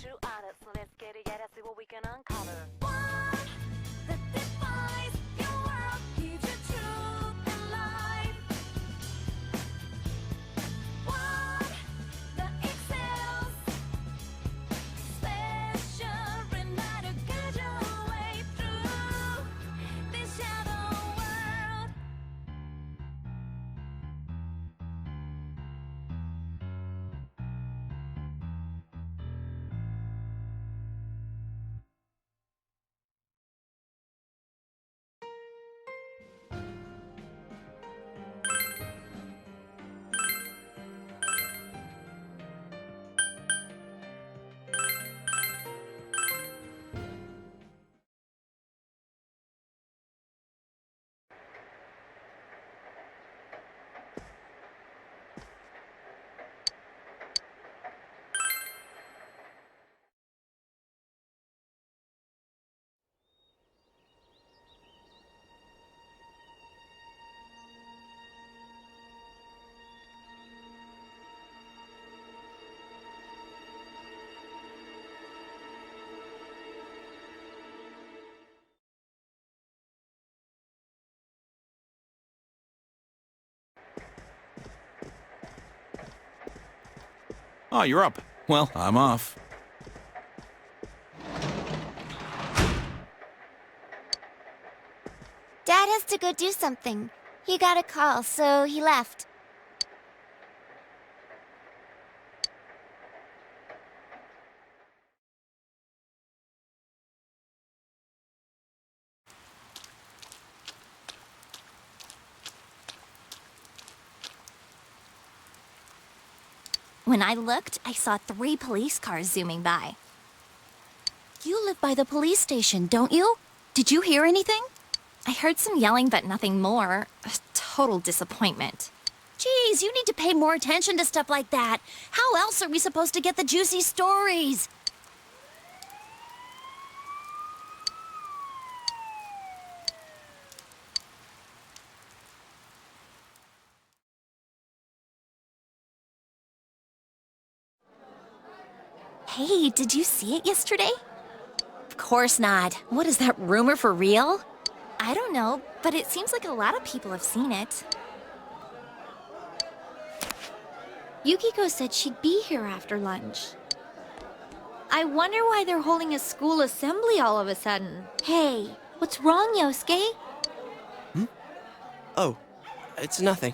true artist. So let's get it, yeah, let's see what we can uncover. One that defies your world, gives you truth and life. One that excels, special reminder, guide your way through this shadow world. Oh, you're up. Well, I'm off. Dad has to go do something. He got a call, so he left. When I looked, I saw 3 police cars zooming by. You live by the police station, don't you? Did you hear anything? I heard some yelling, but nothing more. A total disappointment. Geez, you need to pay more attention to stuff like that. How else are we supposed to get the juicy stories? Hey, did you see it yesterday? Of course not. What is that rumor for real? I don't know, but it seems like a lot of people have seen it. Yukiko said she'd be here after lunch. I wonder why they're holding a school assembly all of a sudden. Hey, what's wrong, Yosuke? Oh, it's nothing.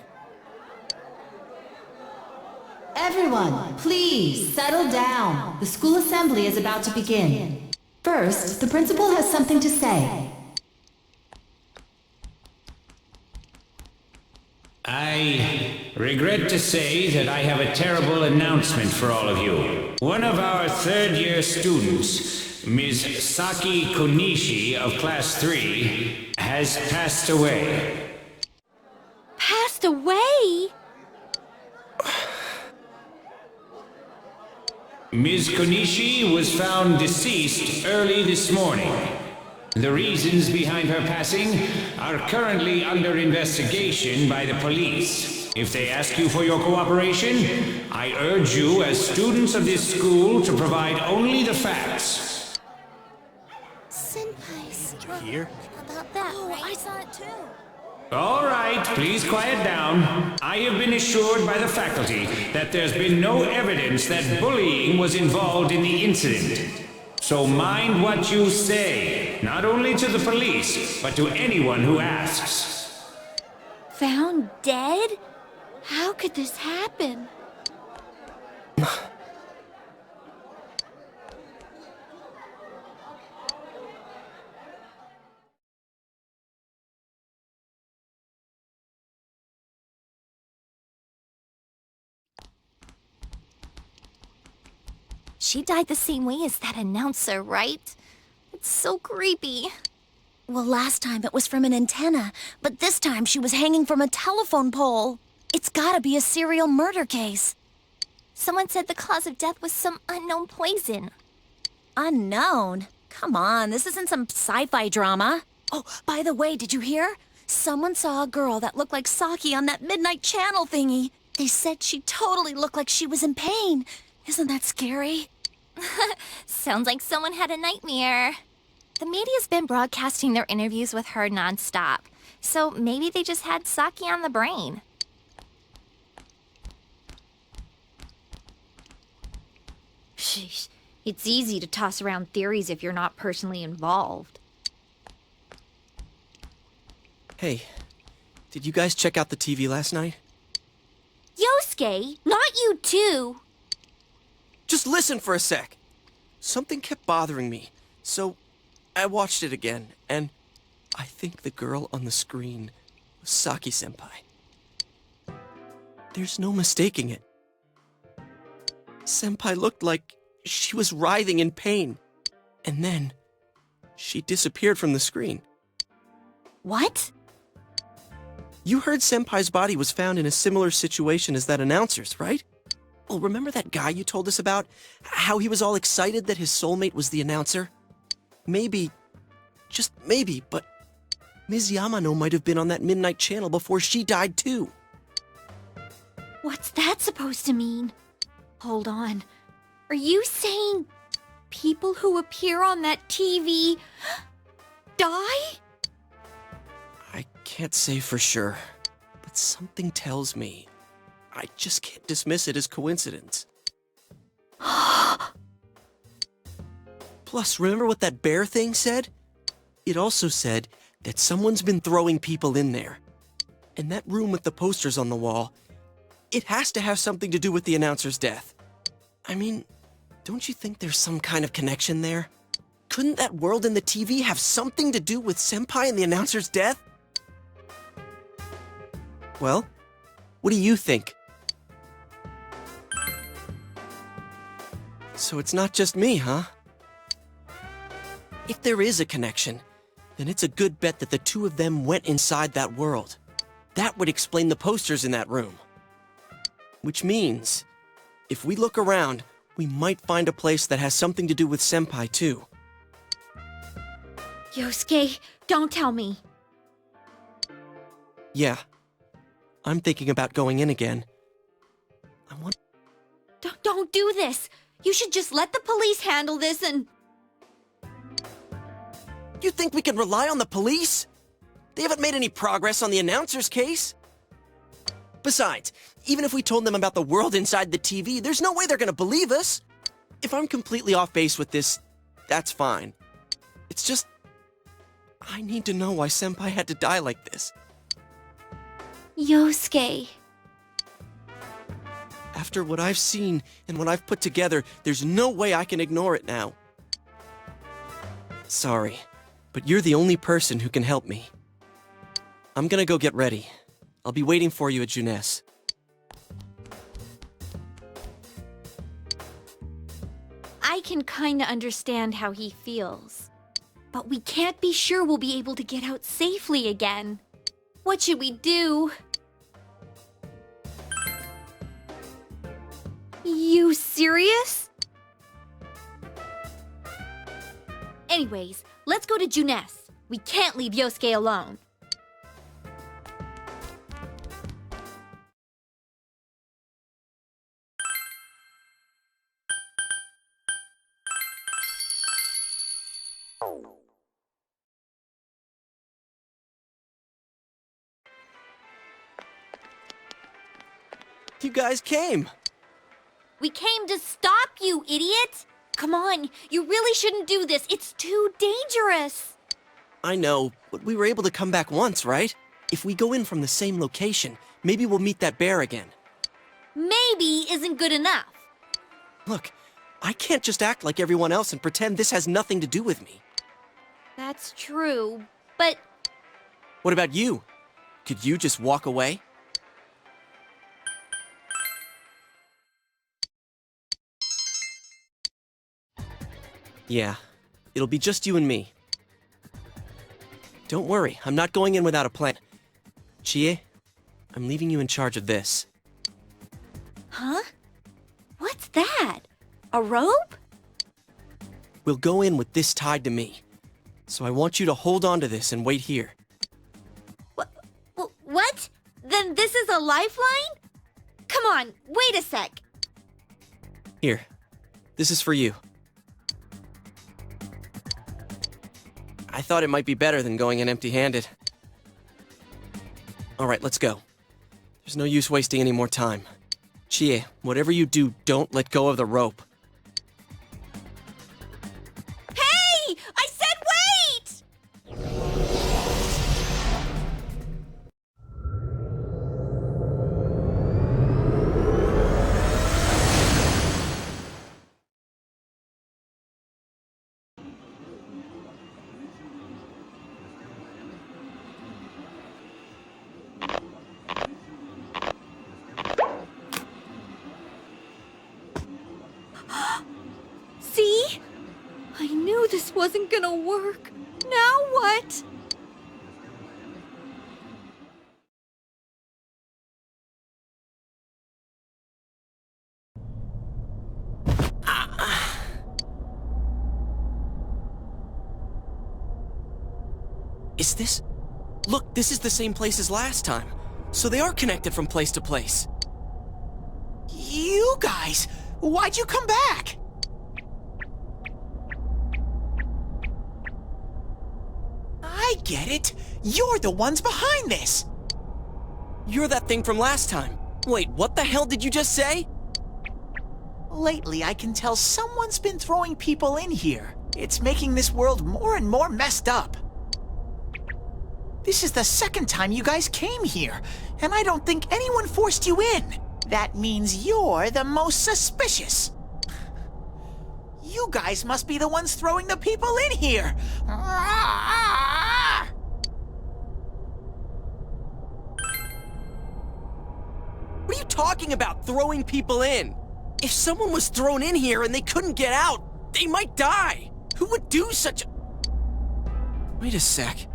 Everyone, please settle down. The school assembly is about to begin. First, the principal has something to say. I regret to say that I have a terrible announcement for all of you. One of our third-year students, Ms. Saki Konishi of Class 3, has passed away. Passed away? Ms. Konishi was found deceased early this morning. The reasons behind her passing are currently under investigation by the police. If they ask you for your cooperation, I urge you as students of this school to provide only the facts. Senpai's. Did you hear? About that, right? I saw it too. All right, please quiet down. I have been assured by the faculty that there's been no evidence that bullying was involved in the incident. So mind what you say, not only to the police, but to anyone who asks. Found dead? How could this happen? She died the same way as that announcer, right? It's so creepy. Well, last time it was from an antenna, but this time she was hanging from a telephone pole. It's gotta be a serial murder case. Someone said the cause of death was some unknown poison. Unknown? Come on, this isn't some sci-fi drama. Oh, by the way, did you hear? Someone saw a girl that looked like Saki on that Midnight Channel thingy. They said she totally looked like she was in pain. Isn't that scary? Sounds like someone had a nightmare. The media's been broadcasting their interviews with her nonstop, so maybe they just had sake on the brain. Sheesh. It's easy to toss around theories if you're not personally involved. Hey, did you guys check out the TV last night? Yosuke, not you too. Just listen for a sec. Something kept bothering me, so I watched it again, and I think the girl on the screen was Saki-senpai. There's no mistaking it. Senpai looked like she was writhing in pain, and then she disappeared from the screen. What? You heard Senpai's body was found in a similar situation as that announcer's, right? Well, remember that guy you told us about? How he was all excited that his soulmate was the announcer? Maybe, just maybe, but Ms. Yamano might have been on that midnight channel before she died too. What's that supposed to mean? Hold on. Are you saying people who appear on that TV die? I can't say for sure, but something tells me I just can't dismiss it as coincidence. Plus, remember what that bear thing said? It also said that someone's been throwing people in there. And that room with the posters on the wall, it has to have something to do with the announcer's death. I mean, don't you think there's some kind of connection there? Couldn't that world in the TV have something to do with Senpai and the announcer's death? Well, what do you think? So it's not just me, huh? If there is a connection, then it's a good bet that the two of them went inside that world. That would explain the posters in that room. Which means, if we look around, we might find a place that has something to do with Senpai, too. Yosuke, don't tell me. Yeah. I'm thinking about going in again. I want... Don't do this. You should just let the police handle this and... You think we can rely on the police? They haven't made any progress on the announcer's case. Besides, even if we told them about the world inside the TV, there's no way they're gonna believe us. If I'm completely off base with this, that's fine. It's just... I need to know why Senpai had to die like this. Yosuke. After what I've seen and what I've put together, there's no way I can ignore it now. Sorry, but you're the only person who can help me. I'm gonna go get ready. I'll be waiting for you at Junes. I can kinda understand how he feels. But we can't be sure we'll be able to get out safely again. What should we do? You serious? Anyways, let's go to Junes. We can't leave Yosuke alone. You guys came! We came to stop you, idiot! Come on, you really shouldn't do this. It's too dangerous. I know, but we were able to come back once, right? If we go in from the same location, maybe we'll meet that bear again. Maybe isn't good enough. Look, I can't just act like everyone else and pretend this has nothing to do with me. That's true, but What about you? Could you just walk away? Yeah, it'll be just you and me. Don't worry, I'm not going in without a plan. Chie, I'm leaving you in charge of this. huh? What's that? A rope? We'll go in with this tied to me. So I want you to hold on to this and wait here. What? Then this is a lifeline? Come on, wait a sec. Here, this is for you. I thought it might be better than going in empty-handed. All right, let's go. There's no use wasting any more time. Chie, whatever you do, don't let go of the rope. Hey! I said wait! See? I knew this wasn't gonna work. Now what? Is this? Look, this is the same place as last time. So they are connected from place to place. You guys, why'd you come back? I get it. You're the ones behind this. You're that thing from last time. Wait, what the hell did you just say? Lately, I can tell someone's been throwing people in here. It's making this world more and more messed up. This is the second time you guys came here, and I don't think anyone forced you in. That means you're the most suspicious. You guys must be the ones throwing the people in here. What are you talking about, throwing people in? If someone was thrown in here and they couldn't get out, they might die. Who would do such a... Wait a sec.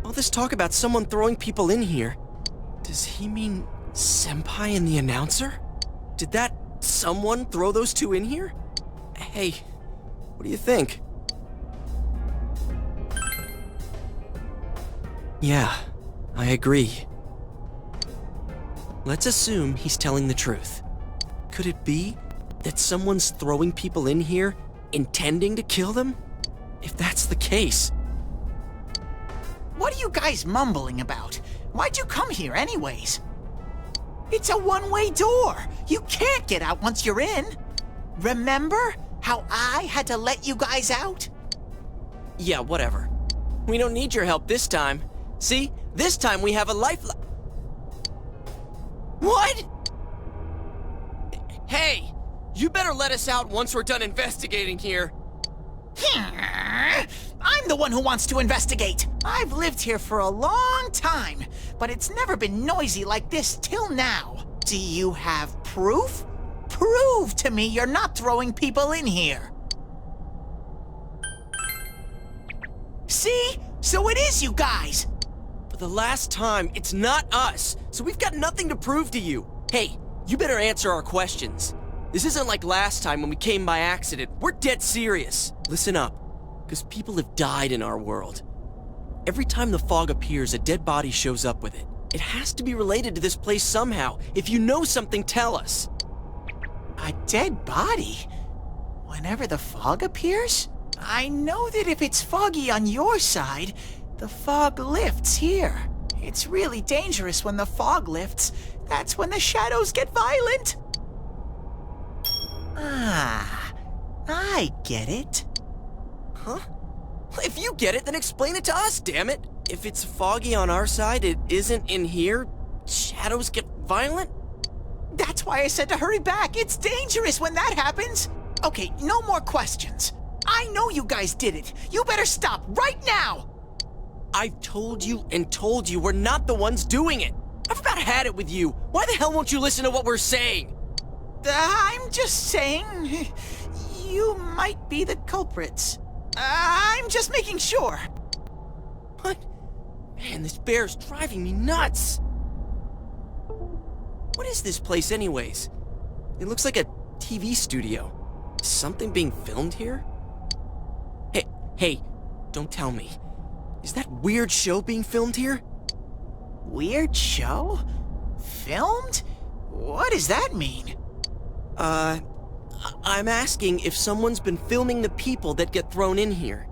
All this talk about someone throwing people in here, does he mean Senpai and the announcer? Did that someone throw those two in here? Hey, what do you think? Yeah, I agree. Let's assume he's telling the truth. Could it be that someone's throwing people in here intending to kill them? If that's the case... What are you guys mumbling about? Why'd you come here anyways? It's a one-way door. You can't get out once you're in. Remember how I had to let you guys out? Yeah, whatever. We don't need your help this time. See? This time we have a lifeline. What? Hey! You better let us out once we're done investigating here. I'm the one who wants to investigate. I've lived here for a long time, but it's never been noisy like this till now. Do you have proof? Prove to me you're not throwing people in here. See? So it is you guys. For the last time, it's not us, so we've got nothing to prove to you. Hey, you better answer our questions. This isn't like last time when we came by accident. We're dead serious. Listen up, because people have died in our world. Every time the fog appears, a dead body shows up with it. It has to be related to this place somehow. If you know something, tell us. A dead body? Whenever the fog appears? I know that if it's foggy on your side, the fog lifts here. It's really dangerous when the fog lifts. That's when the shadows get violent. Ah, I get it. Huh? If you get it, then explain it to us, damn it. If it's foggy on our side, it isn't in here, shadows get violent? That's why I said to hurry back. It's dangerous when that happens. Okay, no more questions. I know you guys did it. You better stop right now. I've told you and told you we're not the ones doing it. I've about had it with you. Why the hell won't you listen to what we're saying? I'm just saying, you might be the culprits. I'm just making sure. What? Man, this bear's driving me nuts. What is this place anyways? It looks like a TV studio. Is something being filmed here? Hey, don't tell me. Is that weird show being filmed here? Weird show? Filmed? What does that mean? I'm asking if someone's been filming the people that get thrown in here.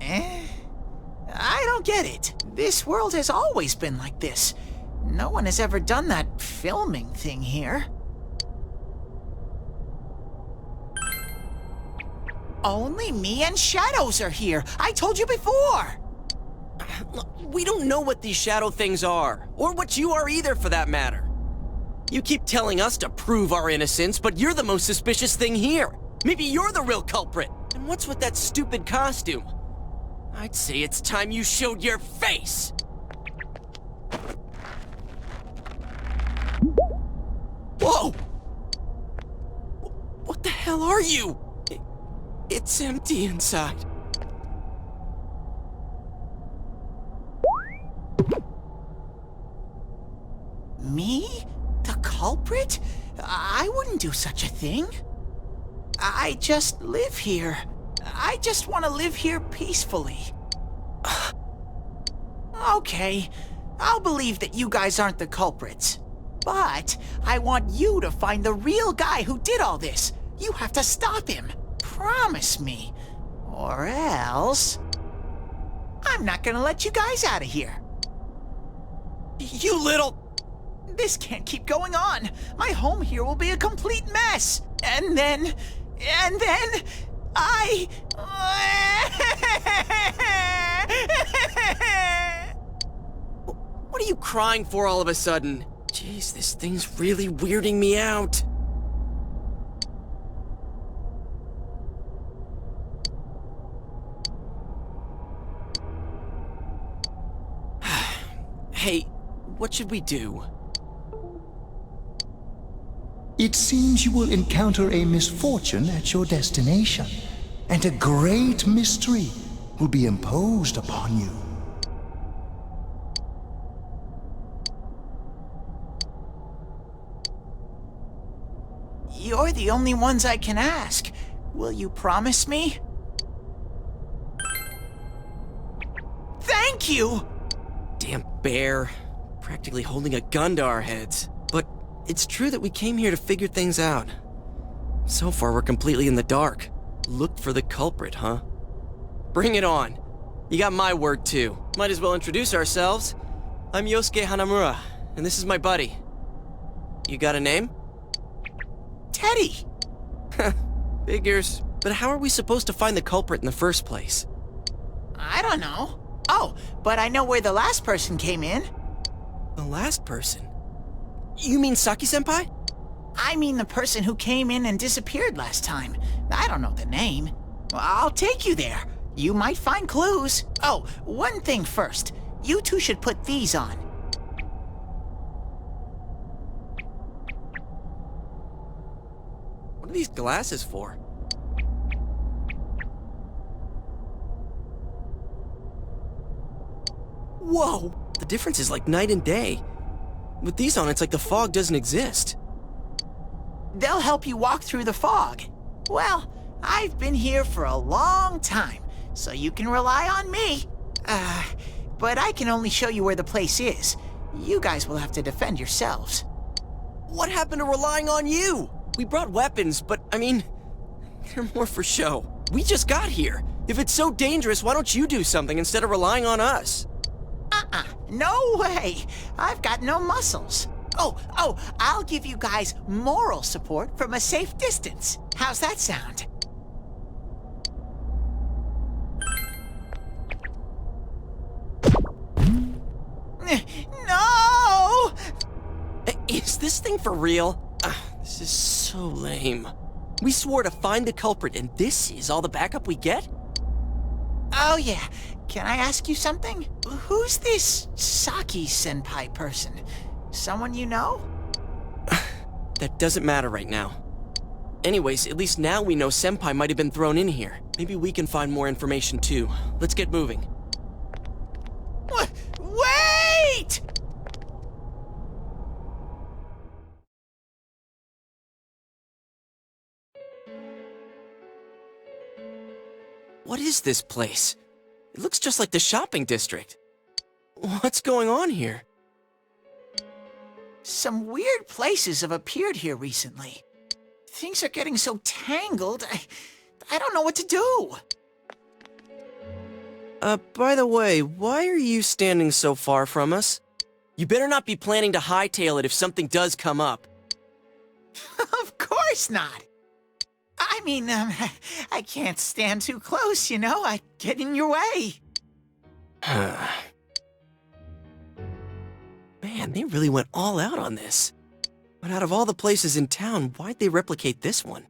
I don't get it. This world has always been like this. No one has ever done that filming thing here. Only me and Shadows are here. I told you before. We don't know what these shadow things are, or what you are either for that matter. You keep telling us to prove our innocence, but you're the most suspicious thing here. Maybe you're the real culprit. And what's with that stupid costume? I'd say it's time you showed your face! Whoa! What the hell are you? It's empty inside. Me? The culprit? I wouldn't do such a thing. I just live here. I just want to live here peacefully. Okay, I'll believe that you guys aren't the culprits. But I want you to find the real guy who did all this. You have to stop him. Promise me. Or else... I'm not gonna let you guys out of here. You little... This can't keep going on. My home here will be a complete mess. And then... I... What are you crying for all of a sudden? Jeez, this thing's really weirding me out. Hey, what should we do? It seems you will encounter a misfortune at your destination, and a great mystery will be imposed upon you. You're the only ones I can ask. Will you promise me? Thank you! Damn bear. Practically holding a gun to our heads. But it's true that we came here to figure things out. So far, we're completely in the dark. Look for the culprit, huh? Bring it on. You got my word, too. Might as well introduce ourselves. I'm Yosuke Hanamura, and this is my buddy. You got a name? Teddy! Figures. But how are we supposed to find the culprit in the first place? I don't know. Oh, but I know where the last person came in. The last person? You mean Saki-senpai? I mean the person who came in and disappeared last time. I don't know the name. Well, I'll take you there. You might find clues. Oh, one thing first. You two should put these on. What are these glasses for? Whoa! The difference is like night and day. With these on, it's like the fog doesn't exist. They'll help you walk through the fog. Well, I've been here for a long time, so you can rely on me. But I can only show you where the place is. You guys will have to defend yourselves. What happened to relying on you? We brought weapons, but, I mean, they're more for show. We just got here. If it's so dangerous, why don't you do something instead of relying on us? No way! I've got no muscles. Oh, I'll give you guys moral support from a safe distance. How's that sound? No! Is this thing for real? This is so lame. We swore to find the culprit, and this is all the backup we get? Oh yeah, can I ask you something? Who's this Saki-senpai person? Someone you know? That doesn't matter right now. Anyways, at least now we know Senpai might have been thrown in here. Maybe we can find more information too. Let's get moving. Wait! What is this place? It looks just like the shopping district. What's going on here? Some weird places have appeared here recently. Things are getting so tangled, I don't know what to do. By the way, why are you standing so far from us? You better not be planning to hightail it if something does come up. Of course not. I mean, I can't stand too close, you know? I get in your way. Man, they really went all out on this. But out of all the places in town, why'd they replicate this one?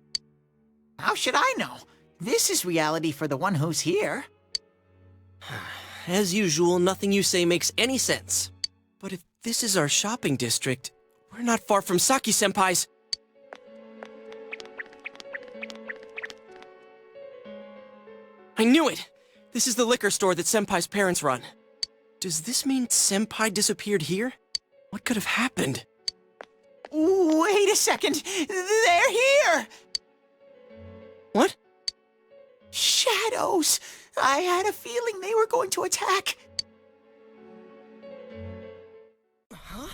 How should I know? This is reality for the one who's here. As usual, nothing you say makes any sense. But if this is our shopping district, we're not far from Saki-senpai's. I knew it! This is the liquor store that Senpai's parents run. Does this mean Senpai disappeared here? What could have happened? Wait a second! They're here! What? Shadows! I had a feeling they were going to attack. Huh?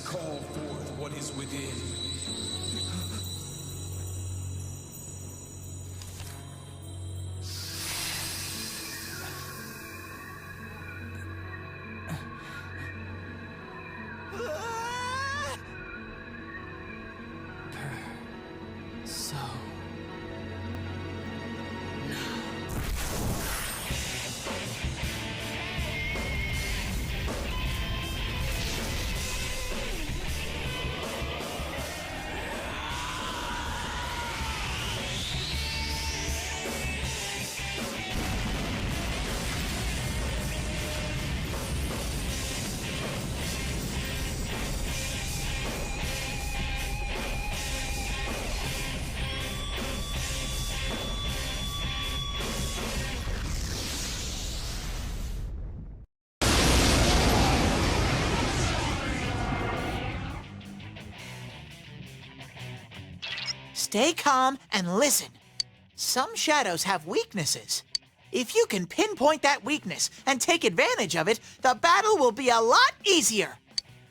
Call forth what is within. Stay calm and listen. Some shadows have weaknesses. If you can pinpoint that weakness and take advantage of it, the battle will be a lot easier.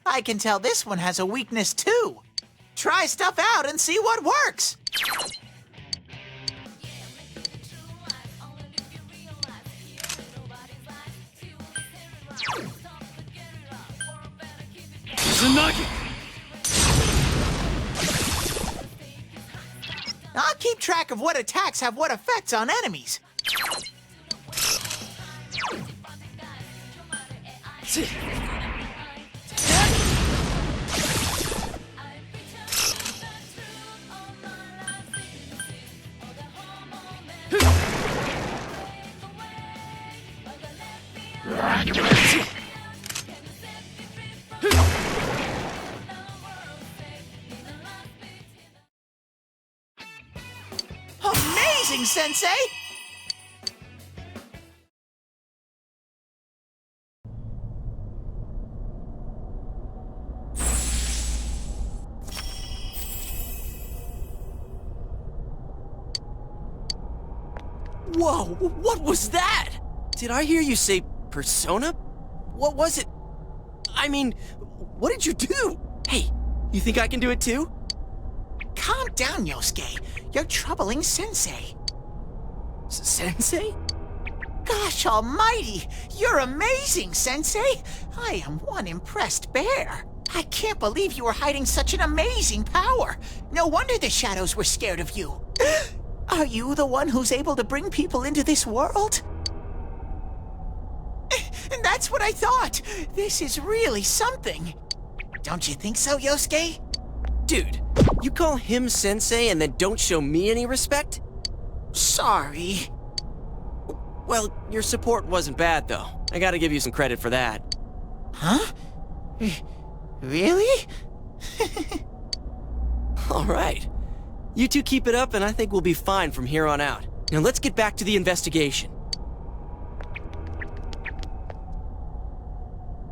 I can tell this one has a weakness too. Try stuff out and see what works. Tsunagi! I'll keep track of what attacks have what effects on enemies. Amazing, Sensei! Whoa, what was that? Did I hear you say persona? What was it? I mean, what did you do? Hey, you think I can do it too? Calm down, Yosuke. You're troubling Sensei. Sensei? Gosh almighty! You're amazing, Sensei! I am one impressed bear. I can't believe you were hiding such an amazing power. No wonder the shadows were scared of you. Are you the one who's able to bring people into this world? And that's what I thought. This is really something. Don't you think so, Yosuke? Dude, you call him Sensei and then don't show me any respect? Sorry. Well, your support wasn't bad, though. I gotta give you some credit for that. Huh? Really? All right. You two keep it up, and I think we'll be fine from here on out. Now let's get back to the investigation.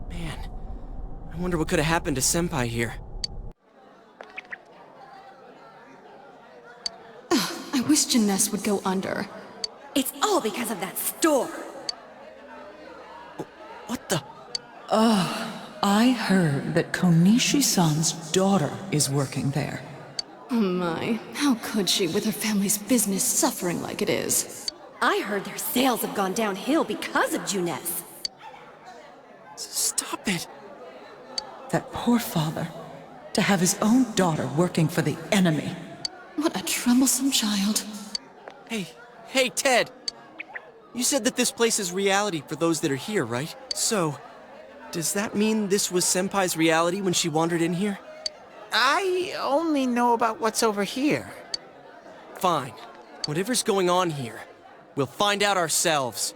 Man, I wonder what could have happened to Senpai here. I wish Jeunesse would go under. It's all because of that store. What the? I heard that Konishi-san's daughter is working there. Oh my, how could she with her family's business suffering like it is? I heard their sales have gone downhill because of Jeunesse. Stop it. That poor father. To have his own daughter working for the enemy. What a troublesome child. Hey, Ted. You said that this place is reality for those that are here, right? So, does that mean this was Senpai's reality when she wandered in here? I only know about what's over here. Fine. Whatever's going on here, we'll find out ourselves.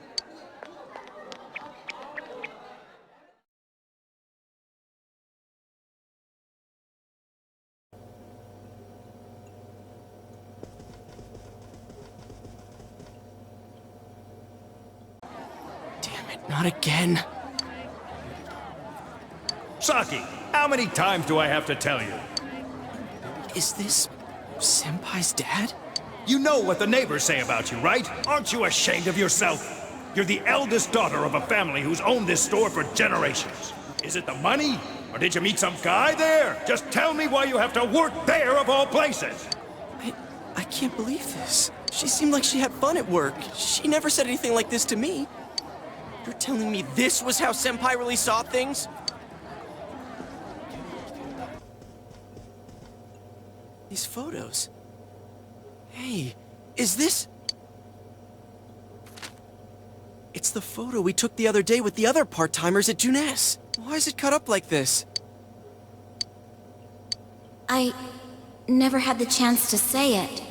Damn it, not again. Saki, how many times do I have to tell you? Is this Senpai's dad? You know what the neighbors say about you, right? Aren't you ashamed of yourself? You're the eldest daughter of a family who's owned this store for generations. Is it the money? Or did you meet some guy there? Just tell me why you have to work there of all places. I can't believe this. She seemed like she had fun at work. She never said anything like this to me. You're telling me this was how Senpai really saw things? These photos. Hey, is this... It's the photo we took the other day with the other part-timers at Jeunesse. Why is it cut up like this? I never had the chance to say it.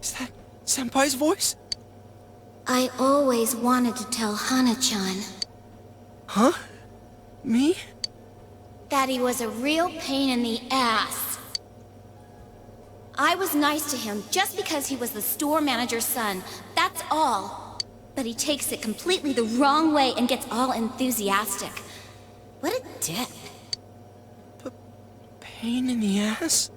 Is that Senpai's voice? I always wanted to tell Hana-chan Huh? Me? that he was a real pain in the ass. I was nice to him just because he was the store manager's son, that's all. But he takes it completely the wrong way and gets all enthusiastic. What a dip. Pain in the ass?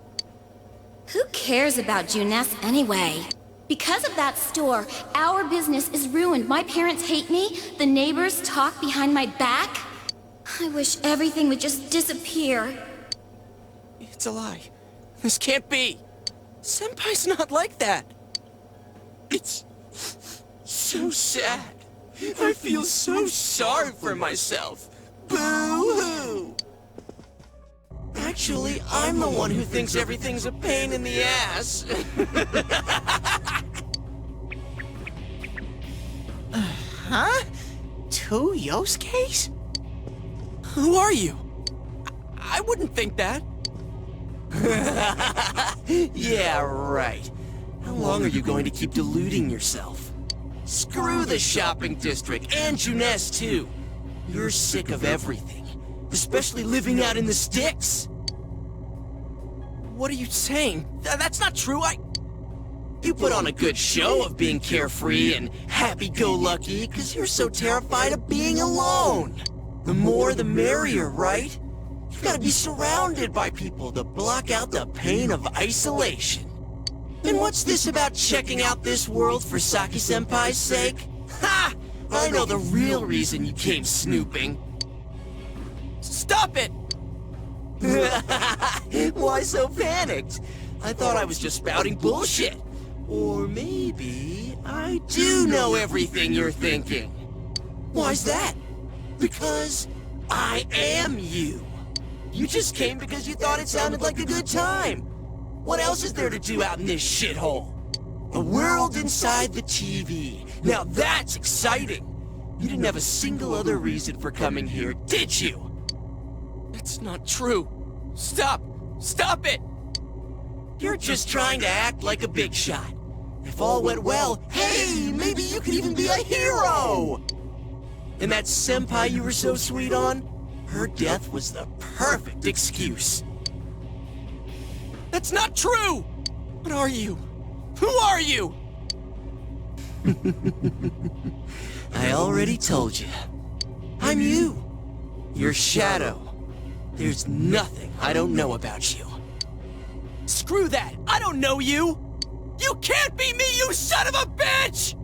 Who cares about Jeunesse anyway? Because of that store, our business is ruined. My parents hate me, the neighbors talk behind my back. I wish everything would just disappear. It's a lie. This can't be. Senpai's not like that. It's so sad. I feel so sorry for myself. Boo-hoo! Actually, I'm the one who thinks everything's a pain in the ass. Huh? Two Yosuke's? Who are you? I wouldn't think that. Yeah, right. How long are you going to keep deluding yourself? Screw the shopping district and Jeunesse too. You're sick of everything, especially living out in the sticks. What are you saying? That's not true. You put on a good show of being carefree and happy-go-lucky because you're so terrified of being alone. The more the merrier, right? You've got to be surrounded by people to block out the pain of isolation. And what's this about checking out this world for Saki-senpai's sake? Ha! I know the real reason you came snooping. Stop it! Why so panicked? I thought I was just spouting bullshit. Or maybe I do know everything you're thinking. Why's that? Because I am you. You just came because you thought it sounded like a good time. What else is there to do out in this shithole? A world inside the TV. Now that's exciting. You didn't have a single other reason for coming here, did you? That's not true. Stop! Stop it! You're just trying to act like a big shot. If all went well, hey, maybe you could even be a hero! And that senpai you were so sweet on? Her death was the perfect excuse. That's not true! What are you? Who are you? I already told you. I'm you. Your shadow. There's nothing I don't know about you. Screw that! I don't know you! You can't be me, you son of a bitch!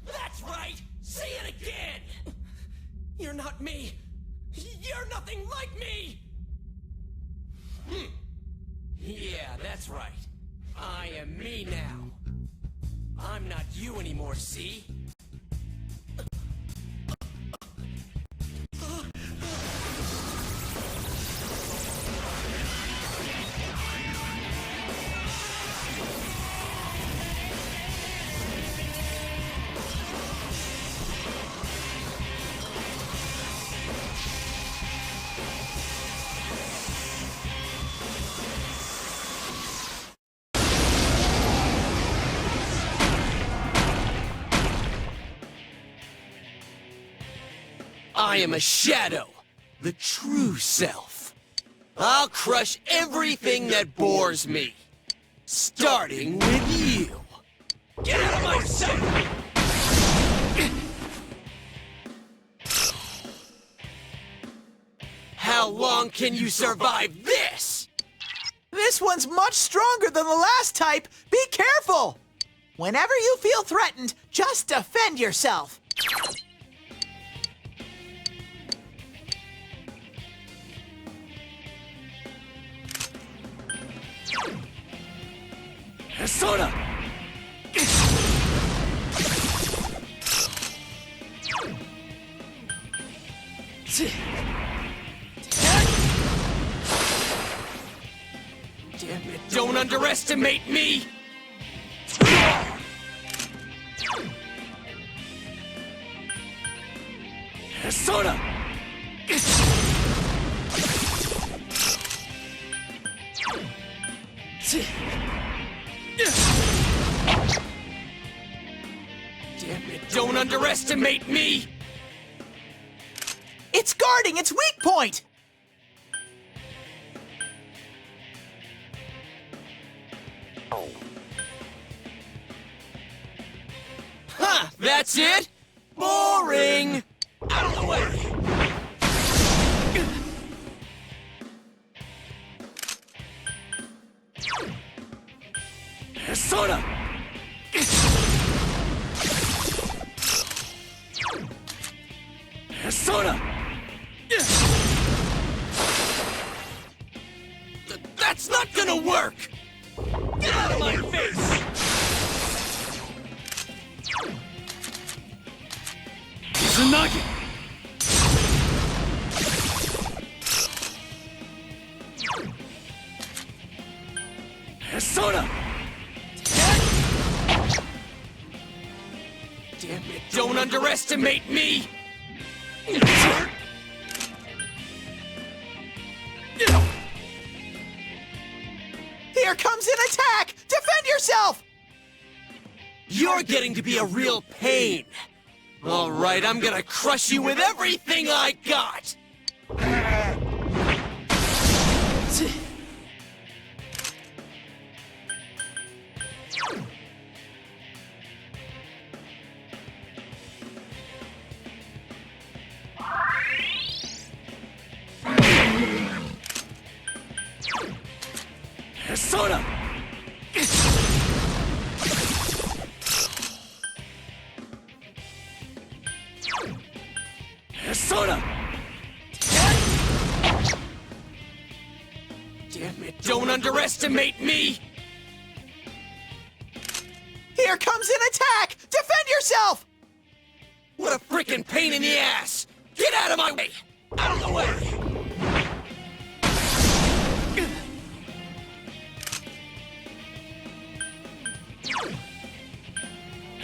That's right! Say it again! You're not me! You're nothing like me! Yeah, that's right. I am me now. I'm not you anymore, see? I am a shadow, the true self. I'll crush everything that bores me, starting with you. Get out of my sight! How long can you survive this? This one's much stronger than the last type. Be careful! Whenever you feel threatened, just defend yourself. Persona! Damn it, don't underestimate me! Persona! Damn it, don't underestimate me! It's guarding its weak point! Ha! That's it? Boring! Out of the way! Persona! Persona! That's not gonna work! Get out of my face! Izanagi! Persona! Damn it, don't underestimate me! Here comes an attack! Defend yourself! You're getting to be a real pain! Alright, I'm gonna crush you with everything I got! Persona! Persona! Damn it, don't underestimate me! Here comes an attack! Defend yourself! What a frickin' pain in the ass! Get out of my way! Out of the way!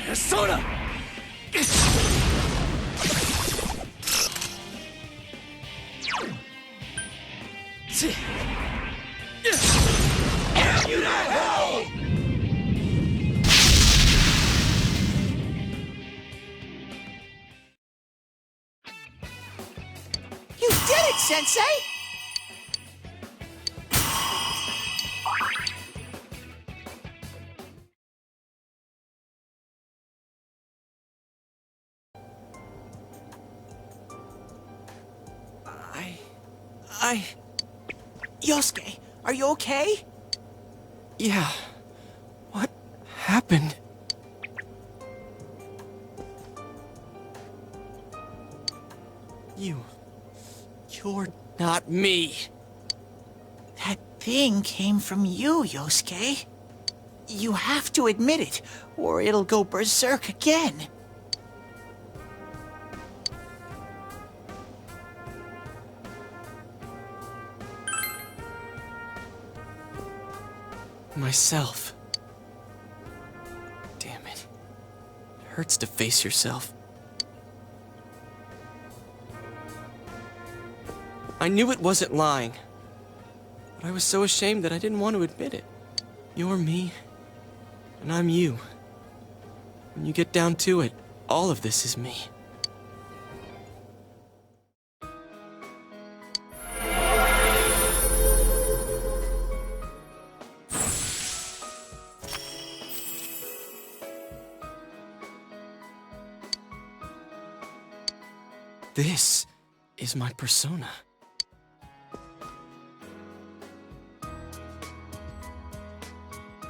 Persona! Damn you to hell! Sensei? Yosuke, are you okay? Yeah. What happened? You're not me. That thing came from you, Yosuke. You have to admit it, or it'll go berserk again. Myself. Damn it. It hurts to face yourself. I knew it wasn't lying, but I was so ashamed that I didn't want to admit it. You're me, and I'm you. When you get down to it, all of this is me. This is my persona.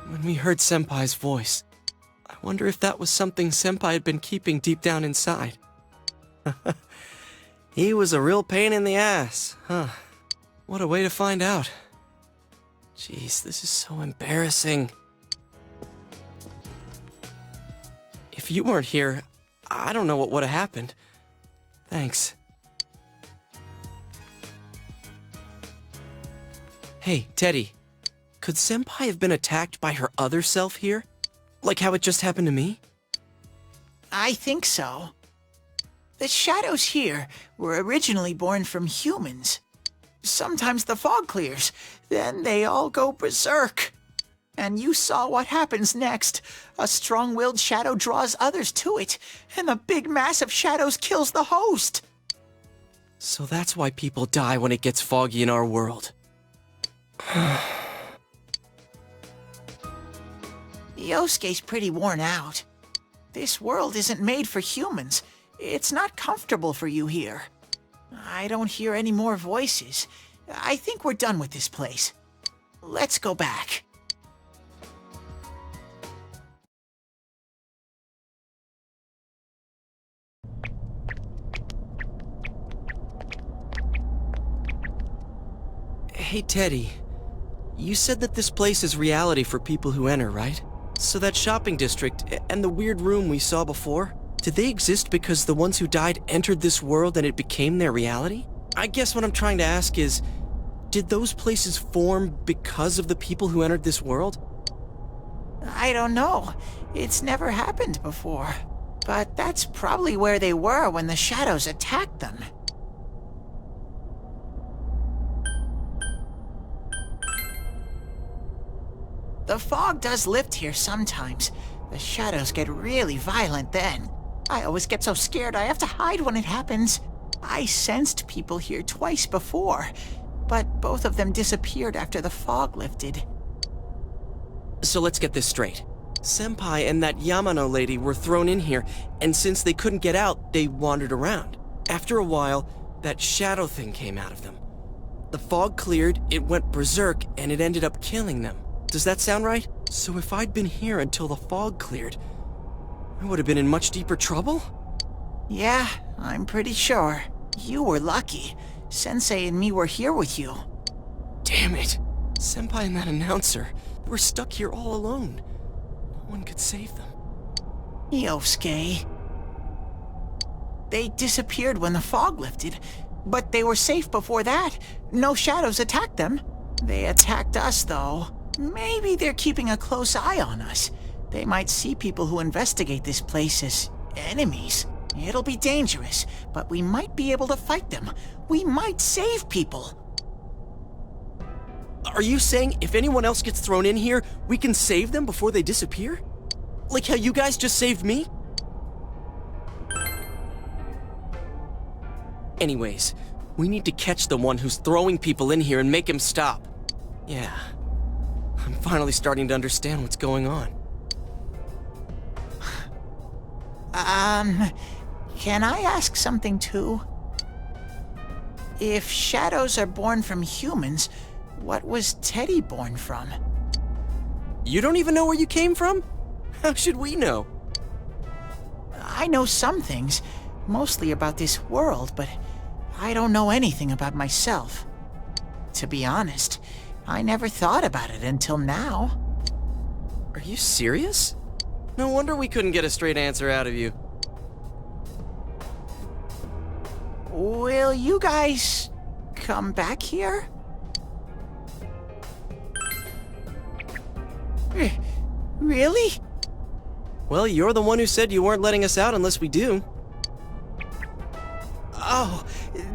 When we heard Senpai's voice, I wonder if that was something Senpai had been keeping deep down inside. He was a real pain in the ass, huh? What a way to find out. Jeez, this is so embarrassing. If you weren't here, I don't know what would have happened. Thanks. Hey, Teddy. Could Senpai have been attacked by her other self here? Like how it just happened to me? I think so. The shadows here were originally born from humans. Sometimes the fog clears, then they all go berserk. And you saw what happens next. A strong-willed shadow draws others to it, and the big mass of shadows kills the host. So that's why people die when it gets foggy in our world. Yosuke's pretty worn out. This world isn't made for humans. It's not comfortable for you here. I don't hear any more voices. I think we're done with this place. Let's go back. Hey, Teddy. You said that this place is reality for people who enter, right? So that shopping district and the weird room we saw before, did they exist because the ones who died entered this world and it became their reality? I guess what I'm trying to ask is, did those places form because of the people who entered this world? I don't know. It's never happened before. But that's probably where they were when the shadows attacked them. The fog does lift here sometimes. The shadows get really violent then. I always get so scared I have to hide when it happens. I sensed people here twice before, but both of them disappeared after the fog lifted. So let's get this straight. Senpai and that Yamano lady were thrown in here, and since they couldn't get out, they wandered around. After a while, that shadow thing came out of them. The fog cleared, it went berserk, and it ended up killing them. Does that sound right? So if I'd been here until the fog cleared, I would have been in much deeper trouble? Yeah, I'm pretty sure. You were lucky. Sensei and me were here with you. Damn it. Senpai and that announcer, they were stuck here all alone. No one could save them. Yosuke. They disappeared when the fog lifted, but they were safe before that. No shadows attacked them. They attacked us, though. Maybe they're keeping a close eye on us. They might see people who investigate this place as enemies. It'll be dangerous, but we might be able to fight them. We might save people. Are you saying if anyone else gets thrown in here, we can save them before they disappear? Like how you guys just saved me? Anyways, We need to catch the one who's throwing people in here and make him stop. Yeah. I'm finally starting to understand what's going on. Can I ask something too? If shadows are born from humans, what was Teddy born from? You don't even know where you came from? How should we know? I know some things, mostly about this world, but I don't know anything about myself. To be honest, I never thought about it until now. Are you serious? No wonder we couldn't get a straight answer out of you. Will you guys come back here? Really? Well, you're the one who said you weren't letting us out unless we do. Oh,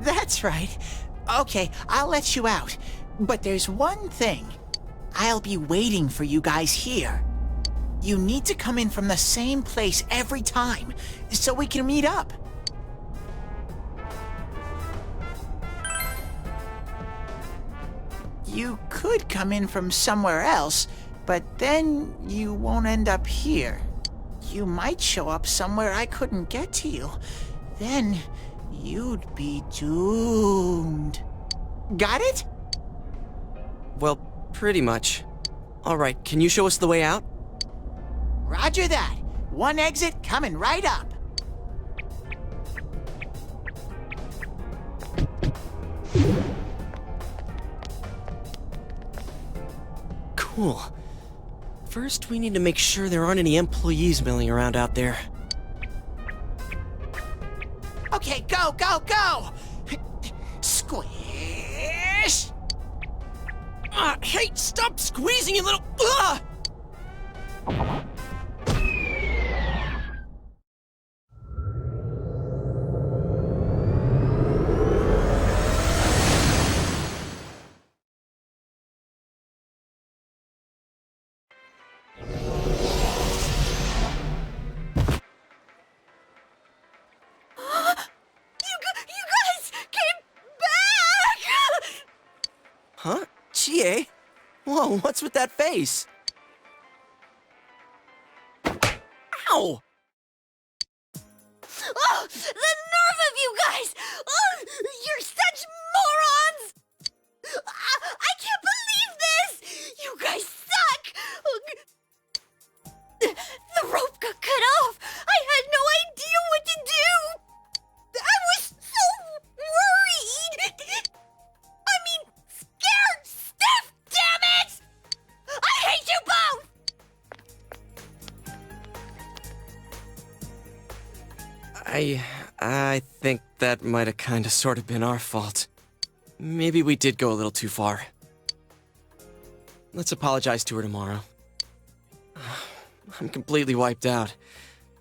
that's right. Okay, I'll let you out. But there's one thing. I'll be waiting for you guys here. You need to come in from the same place every time, so we can meet up. You could come in from somewhere else, but then you won't end up here. You might show up somewhere I couldn't get to you. Then you'd be doomed. Got it? Well, pretty much. All right, can you show us the way out? Roger that. One exit coming right up. Cool. First, we need to make sure there aren't any employees milling around out there. Okay, go, go, go! Squish! Hey, stop squeezing, you little... Huh? Chie? Whoa, what's with that face? Ow! Oh, the nerve of you guys! Oh, you're such morons! I can't believe this! You guys suck! The rope got cut off! I had no idea what to do! I was so worried! I mean, scared stiff, damn it! I hate you both! I think that might have kinda sorta been our fault. Maybe we did go a little too far. Let's apologize to her tomorrow. I'm completely wiped out.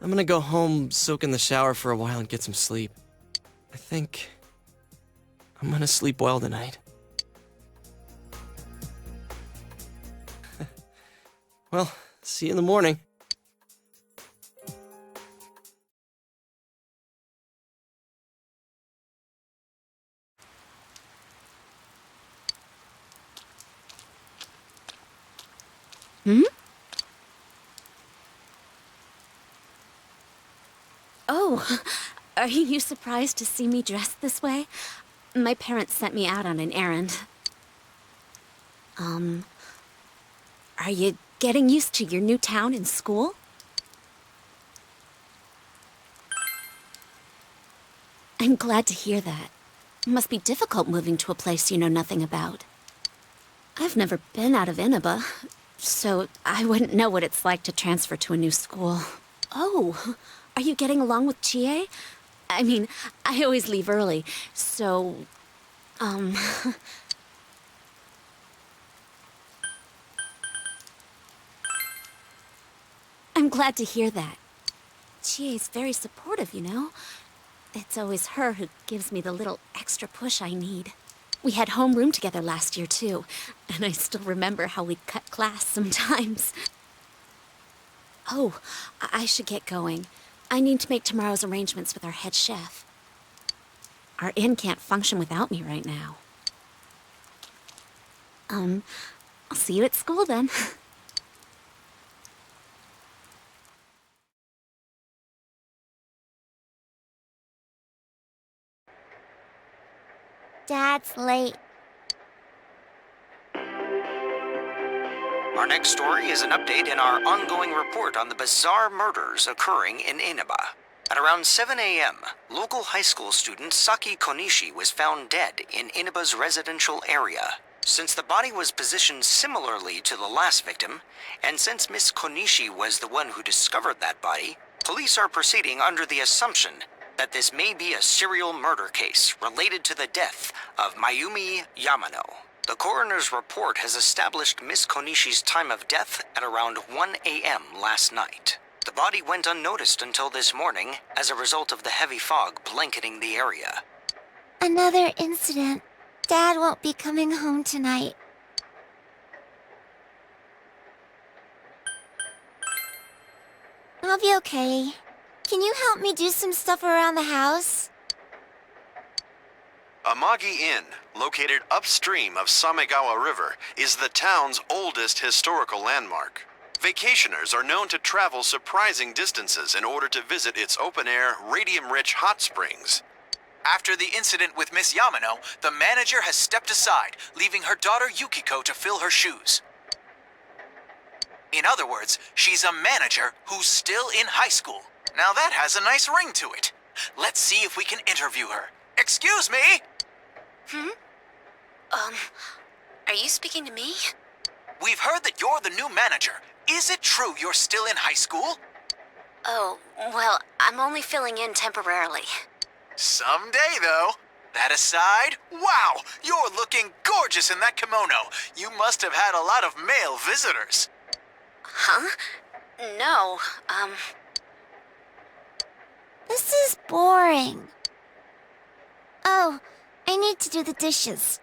I'm gonna go home, soak in the shower for a while, and get some sleep. I think I'm gonna sleep well tonight. Well, see you in the morning. Hmm? Oh, are you surprised to see me dressed this way? My parents sent me out on an errand. Are you getting used to your new town and school? I'm glad to hear that. It must be difficult moving to a place you know nothing about. I've never been out of Inaba, so I wouldn't know what it's like to transfer to a new school. Oh, are you getting along with Chie? I mean, I always leave early, so, I'm glad to hear that. Chie's very supportive, you know? It's always her who gives me the little extra push I need. We had homeroom together last year, too, and I still remember how we'd cut class sometimes. Oh, I should get going. I need to make tomorrow's arrangements with our head chef. Our inn can't function without me right now. I'll see you at school then. Dad's late. Our next story is an update in our ongoing report on the bizarre murders occurring in Inaba. At around 7 a.m., local high school student Saki Konishi was found dead in Inaba's residential area. Since the body was positioned similarly to the last victim, and since Miss Konishi was the one who discovered that body, police are proceeding under the assumption that this may be a serial murder case related to the death of Mayumi Yamano. The coroner's report has established Miss Konishi's time of death at around 1 a.m. last night. The body went unnoticed until this morning as a result of the heavy fog blanketing the area. Another incident. Dad won't be coming home tonight. I'll be okay. Can you help me do some stuff around the house? Amagi Inn, located upstream of Samegawa River, is the town's oldest historical landmark. Vacationers are known to travel surprising distances in order to visit its open-air, radium-rich hot springs. After the incident with Miss Yamano, the manager has stepped aside, leaving her daughter Yukiko to fill her shoes. In other words, she's a manager who's still in high school. Now that has a nice ring to it. Let's see if we can interview her. Excuse me? Are you speaking to me? We've heard that you're the new manager. Is it true you're still in high school? Oh, well, I'm only filling in temporarily. Someday, though. That aside, wow, you're looking gorgeous in that kimono. You must have had a lot of male visitors. Huh? No, This is boring. Oh, I need to do the dishes.